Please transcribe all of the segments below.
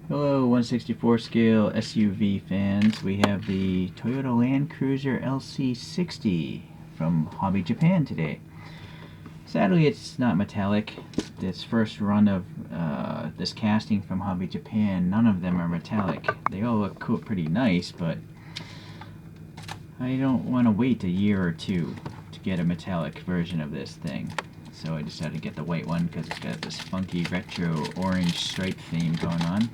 Hello 1/64 scale SUV fans. We have the Toyota Land Cruiser LC60 from Hobby Japan today. Sadly, it's not metallic. This first run of this casting from Hobby Japan, none of them are metallic. They all look cool, pretty nice, but I don't want to wait a year or two to get a metallic version of this thing. So I decided to get the white one because it's got this funky retro orange stripe theme going on.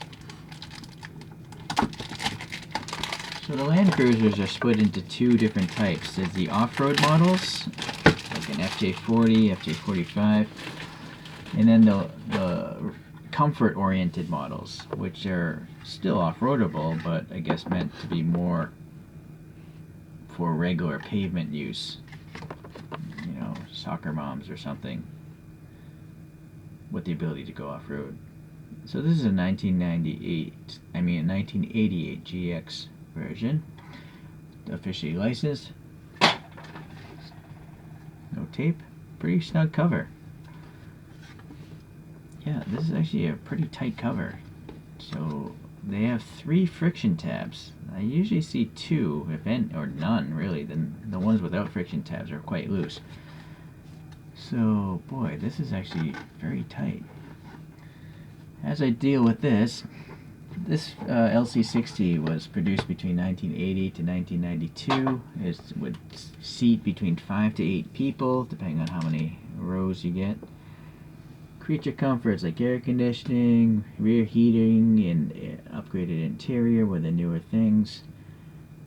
So the Land Cruisers are split into two different types. There's the off-road models, like an FJ40, FJ45, and then the comfort-oriented models, which are still off-roadable, but I guess meant to be more for regular pavement use. You know, soccer moms or something with the ability to go off-road. So this is a 1988 GX version, officially licensed, no tape, pretty snug cover. Yeah, this is actually a pretty tight cover. So they have 3 friction tabs. I usually see 2, if any, or none really. Then the ones without friction tabs are quite loose. So boy, this is actually very tight. As I deal with this LC60 was produced between 1980 to 1992. It would seat between 5 to 8 people, depending on how many rows you get. Creature comforts like air conditioning, rear heating, and upgraded interior were the newer things.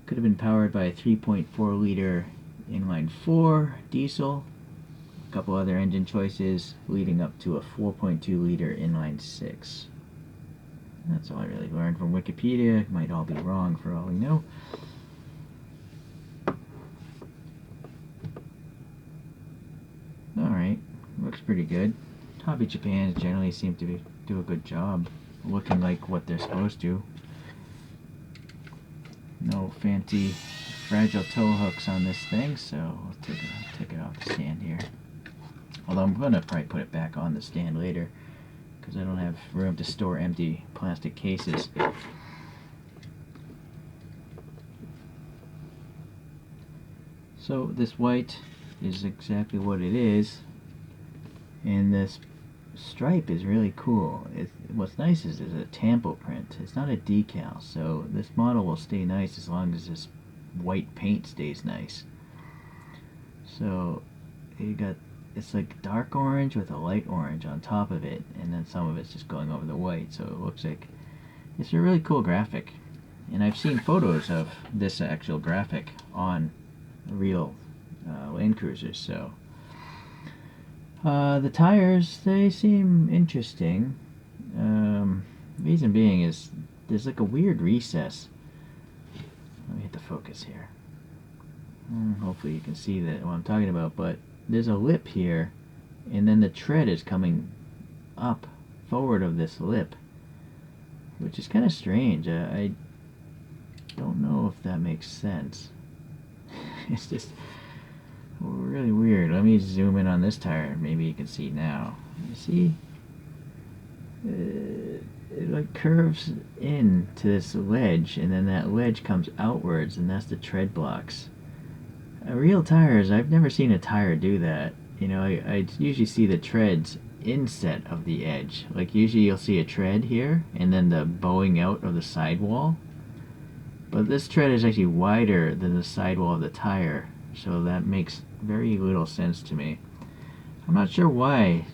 Could have been powered by a 3.4 liter inline 4 diesel. A couple other engine choices leading up to a 4.2 liter inline 6. That's all I really learned from Wikipedia. It might all be wrong for all we know. Alright, looks pretty good. Hobby Japan generally seem to do a good job looking like what they're supposed to. No fancy fragile tow hooks on this thing, so I'll take it off the stand here. Although I'm going to probably put it back on the stand later, because I don't have room to store empty plastic cases. So this white is exactly what it is, and this stripe is really cool. What's nice is there's a tampo print. It's not a decal, so this model will stay nice as long as this white paint stays nice. So you got, it's like dark orange with a light orange on top of it, and then some of it's just going over the white, so it looks like it's a really cool graphic. And I've seen photos of this actual graphic on real Land Cruisers. So the tires, they seem interesting. Reason being is there's like a weird recess. Let me hit the focus here. Hopefully you can see that what I'm talking about, but there's a lip here, and then the tread is coming up forward of this lip, which is kind of strange. I don't know if that makes sense. It's just really weird. Let me zoom in on this tire. Maybe you can see now. You see? It like curves in to this ledge, and then that ledge comes outwards, and that's the tread blocks. Real tires, I've never seen a tire do that. You know, I usually see the treads inset of the edge. Like usually you'll see a tread here, and then the bowing out of the sidewall. But this tread is actually wider than the sidewall of the tire, so that makes very little sense to me. I'm not sure why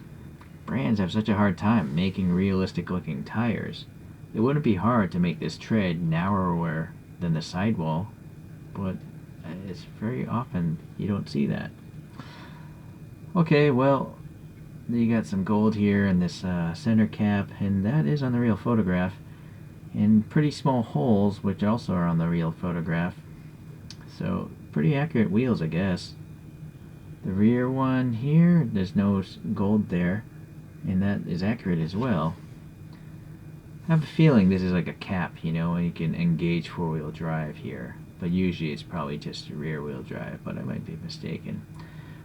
brands have such a hard time making realistic looking tires. It wouldn't be hard to make this tread narrower than the sidewall, but it's very often you don't see that. Okay, well, you got some gold here in this center cap, and that is on the real photograph, and pretty small holes, which also are on the real photograph. So pretty accurate wheels, I guess. The rear one here, there's no gold there, and that is accurate as well. I have a feeling this is like a cap, you know, and you can engage four-wheel drive here, but usually it's probably just rear-wheel drive, but I might be mistaken.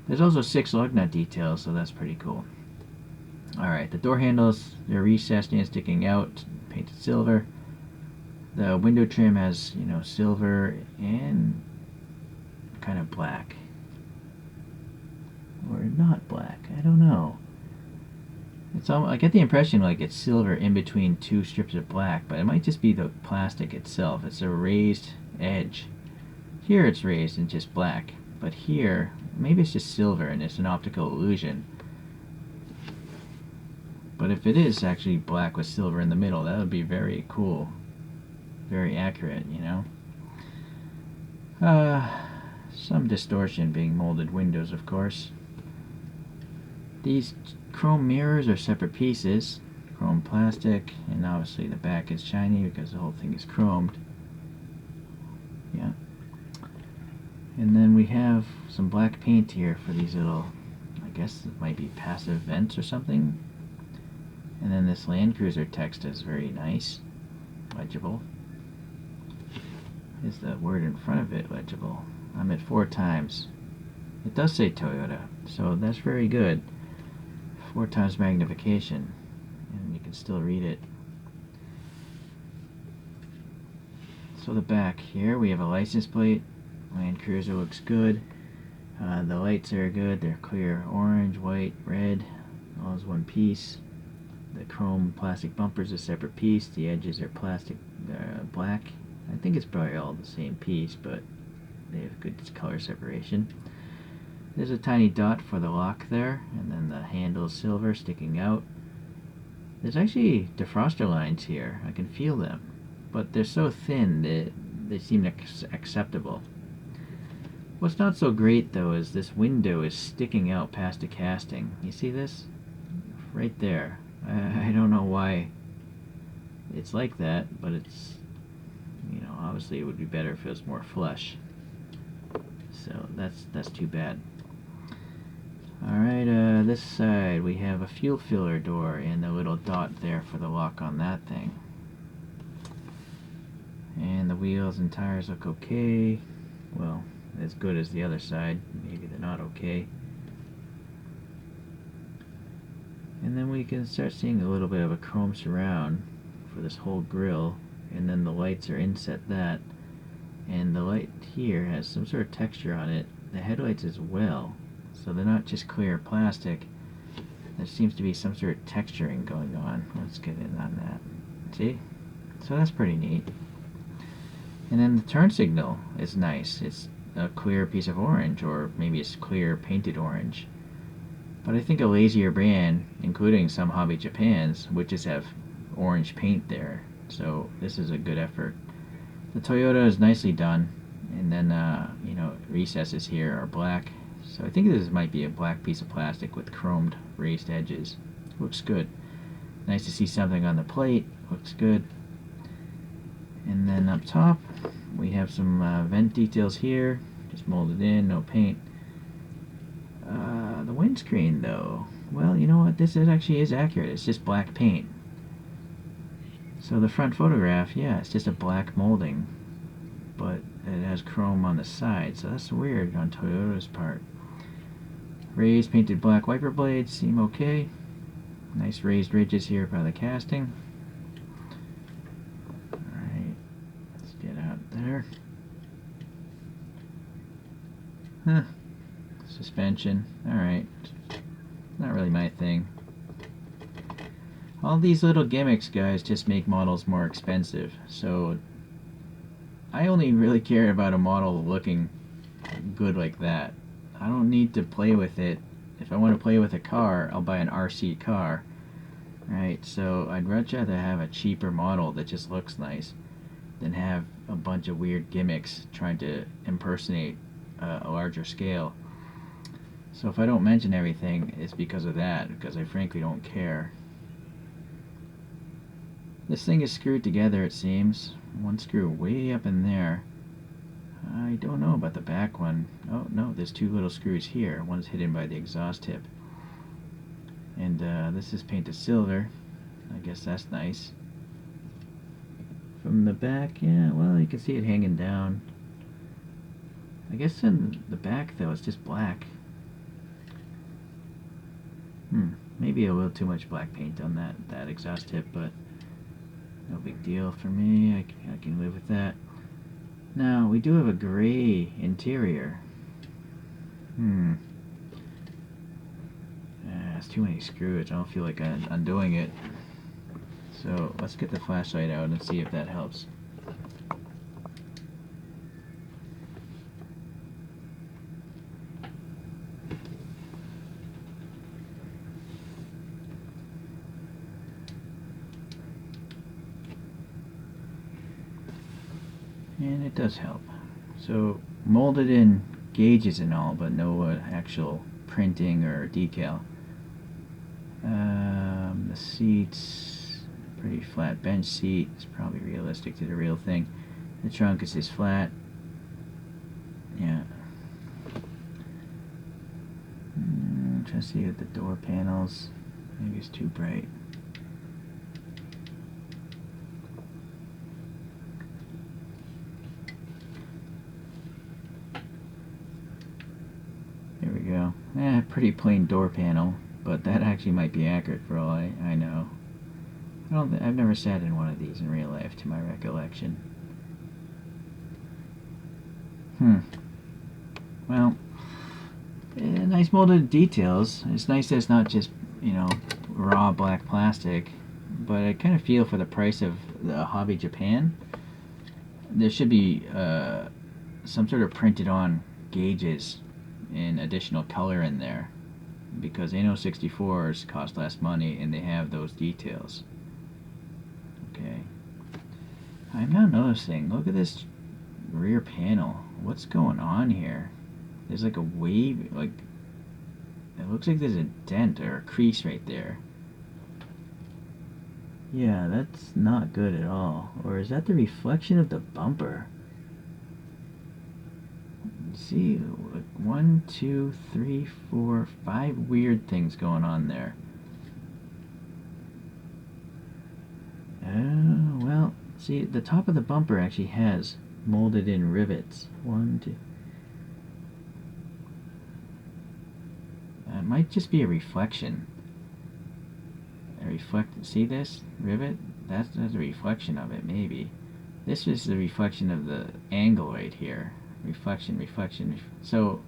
There's also 6 lug nut details, so that's pretty cool. Alright, the door handles, they're recessed and sticking out. painted silver. The window trim has, you know, silver and kind of black. Or not black, I don't know. It's almost, I get the impression like it's silver in between two strips of black, but it might just be the plastic itself. It's a raised edge. Here it's raised and just black, but here maybe it's just silver and it's an optical illusion. But if it is actually black with silver in the middle, that would be very cool. Very accurate, you know. Some distortion being molded windows, of course. These chrome mirrors are separate pieces. Chrome plastic, and obviously the back is shiny because the whole thing is chromed. Yeah. And then we have some black paint here for these little, I guess it might be passive vents or something. And then this Land Cruiser text is very nice, legible. Is the word in front of it legible? I'm at 4 times. It does say Toyota, so that's very good. 4 times magnification, and you can still read it. So the back here, we have a license plate. Land Cruiser looks good. The lights are good. They're clear orange, white, red, all as one piece. The chrome plastic bumpers are a separate piece. The edges are plastic black. I think it's probably all the same piece, but they have good color separation. There's a tiny dot for the lock there, and then the handle is silver sticking out. There's actually defroster lines here. I can feel them, but they're so thin that they seem acceptable. What's not so great though is this window is sticking out past the casting. You see this? Right there. I don't know why it's like that, but it's, you know, obviously it would be better if it was more flush. So that's too bad. Alright, this side we have a fuel filler door and a little dot there for the lock on that thing. And the wheels and tires look okay. Well, as good as the other side. Maybe they're not okay. And then we can start seeing a little bit of a chrome surround for this whole grille. And then the lights are inset that. And the light here has some sort of texture on it. The headlights as well. So they're not just clear plastic. There seems to be some sort of texturing going on. Let's get in on that. See? So that's pretty neat. And then the turn signal is nice. It's a clear piece of orange, or maybe it's clear painted orange. But I think a lazier brand, including some Hobby Japans, would just have orange paint there. So this is a good effort. The Toyota is nicely done. And then, you know, recesses here are black. So I think this might be a black piece of plastic with chromed raised edges. Looks good. Nice to see something on the plate. Looks good. And then up top, we have some vent details here. Just molded in, no paint. The windscreen, though. Well, you know what? This actually is accurate. It's just black paint. So the front photograph, yeah, it's just a black molding. But it has chrome on the side. So that's weird on Toyota's part. Raised painted black wiper blades seem okay. Nice raised ridges here by the casting. Alright, let's get out there. Huh. Suspension. Alright. Not really my thing. All these little gimmicks, guys, just make models more expensive. So I only really care about a model looking good like that. I don't need to play with it. If I want to play with a car, I'll buy an RC car. Right, so I'd much rather have a cheaper model that just looks nice than have a bunch of weird gimmicks trying to impersonate a larger scale. So if I don't mention everything, it's because of that, because I frankly don't care. This thing is screwed together, it seems. One screw way up in there. I don't know about the back one. Oh, no, there's 2 little screws here. One's hidden by the exhaust tip. And this is painted silver. I guess that's nice. From the back, yeah, well, you can see it hanging down. I guess in the back, though, it's just black. Maybe a little too much black paint on that exhaust tip, but No big deal for me. I can live with that. Now, we do have a gray interior. It's too many screws. I don't feel like undoing it. So let's get the flashlight out and see if that helps. And it does help. So molded in gauges and all, but no actual printing or decal. The seats, pretty flat bench seat. It's probably realistic to the real thing. The trunk is just flat. Yeah. I'm trying to see with the door panels. Maybe it's too bright. There we go. Pretty plain door panel, but that actually might be accurate for all I know. I've never sat in one of these in real life, to my recollection. Well, nice molded details. It's nice that it's not just, raw black plastic, but I kind of feel for the price of the Hobby Japan, there should be some sort of printed on gauges and additional color in there, because LC60s cost less money and they have those details. Okay. I'm not noticing. Look at this rear panel. What's going on here? There's like a wave, like it looks like there's a dent or a crease right there. Yeah, that's not good at all. Or is that the reflection of the bumper? See, like 1, 2, 3, 4, 5 weird things going on there. Oh, well, see, the top of the bumper actually has molded in rivets. 1, 2. It might just be a reflection. See this rivet? That's a reflection of it, maybe. This is the reflection of the angle right here. Reflection. So,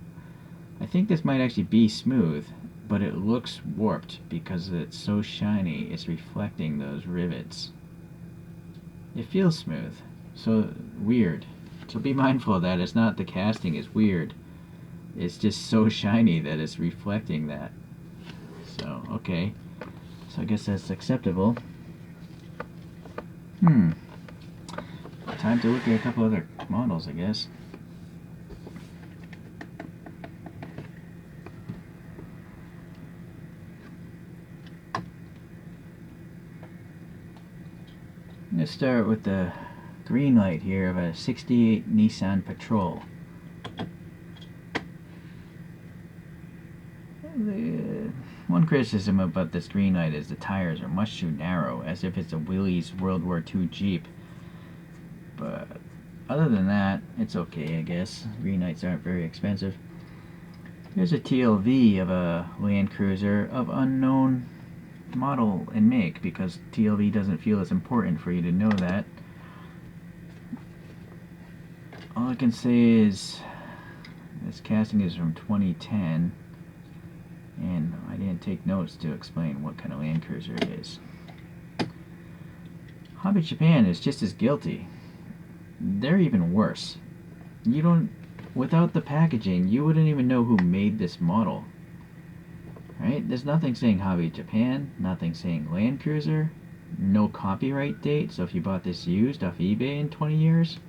I think this might actually be smooth, but it looks warped because it's so shiny. It's reflecting those rivets. It feels smooth. So, weird. So be mindful of that. It's not the casting is weird. It's just so shiny that it's reflecting that. So, okay. So I guess that's acceptable. Time to look at a couple other models, I guess. Let's start with the green light here of a 68 Nissan Patrol. One criticism about this green light is the tires are much too narrow, as if it's a Willys World War II Jeep. But other than that, it's okay, I guess. Green lights aren't very expensive. Here's a TLV of a Land Cruiser of unknown model and make, because TLV doesn't feel it's important for you to know that. All I can say is this casting is from 2010. And I didn't take notes to explain what kind of Land Cruiser it is. Hobby Japan is just as guilty. They're even worse. Without the packaging, you wouldn't even know who made this model. Right? There's nothing saying Hobby Japan, nothing saying Land Cruiser, no copyright date, so if you bought this used off eBay in 20 years,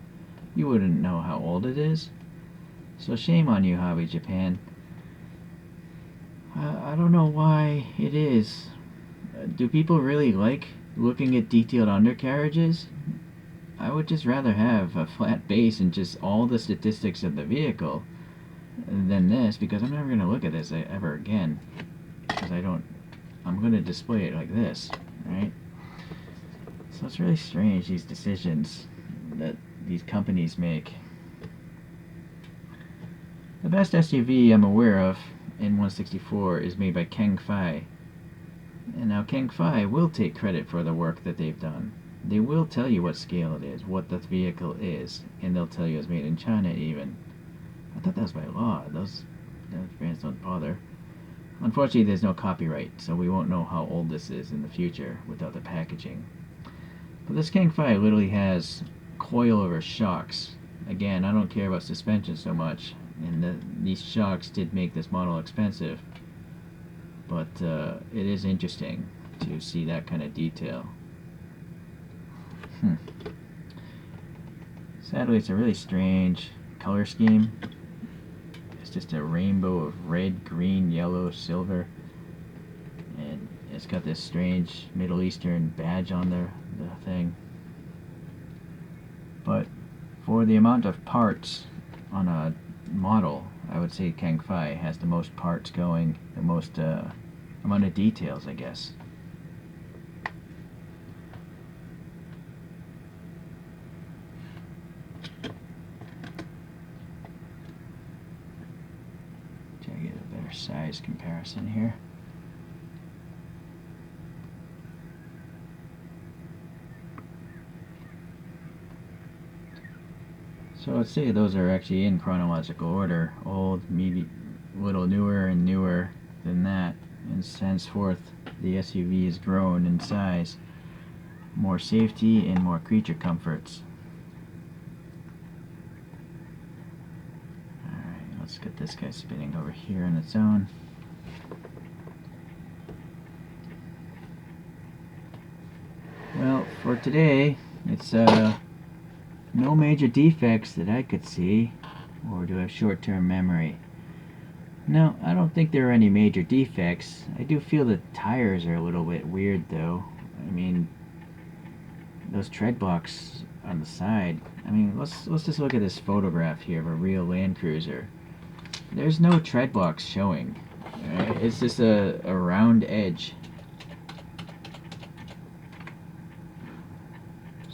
you wouldn't know how old it is. So shame on you, Hobby Japan. I don't know why it is. Do people really like looking at detailed undercarriages? I would just rather have a flat base and just all the statistics of the vehicle than this, because I'm never going to look at this ever again. Because I'm going to display it like this, right? So it's really strange, these decisions that these companies make. The best SUV I'm aware of in 164 is made by Kengfai. And now Kengfai will take credit for the work that they've done. they will tell you what scale it is, what the vehicle is, and they'll tell you it's made in China even. I thought that was by law. Those brands don't bother. Unfortunately, there's no copyright, so we won't know how old this is in the future without the packaging. But this Kengfai literally has coilover shocks. Again, I don't care about suspension so much, and these shocks did make this model expensive, but it is interesting to see that kind of detail. Sadly, it's a really strange color scheme. It's just a rainbow of red, green, yellow, silver, and it's got this strange Middle Eastern badge on the thing. But for the amount of parts on a model, I would say Kengfai has the most parts going, the most amount of details, I guess. Try to get a better size comparison here. So let's say those are actually in chronological order. Old, little newer, and newer than that. And henceforth, the SUV has grown in size. More safety and more creature comforts. Alright, let's get this guy spinning over here on its own. Well, for today, it's no major defects that I could see. Or do I have short-term memory? No, I don't think there are any major defects. I do feel the tires are a little bit weird though. I mean, those tread blocks on the side. I mean, let's just look at this photograph here of a real Land Cruiser. There's no tread blocks showing. It's just a round edge.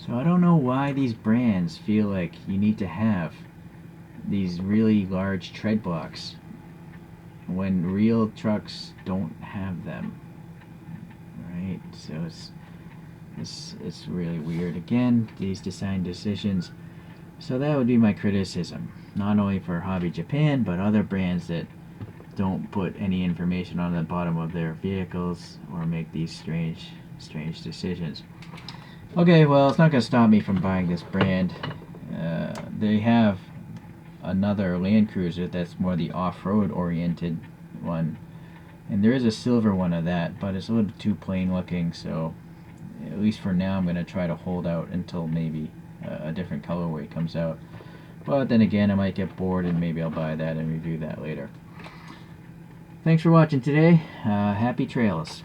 So I don't know why these brands feel like you need to have these really large tread blocks when real trucks don't have them. Right? So it's really weird. Again, these design decisions. So that would be my criticism, not only for Hobby Japan, but other brands that don't put any information on the bottom of their vehicles or make these strange decisions. Okay, well, it's not going to stop me from buying this brand. They have another Land Cruiser that's more the off-road oriented one. And there is a silver one of that, but it's a little too plain looking, so at least for now I'm going to try to hold out until maybe a different colorway comes out. But then again, I might get bored and maybe I'll buy that and review that later. Thanks for watching today. Happy trails.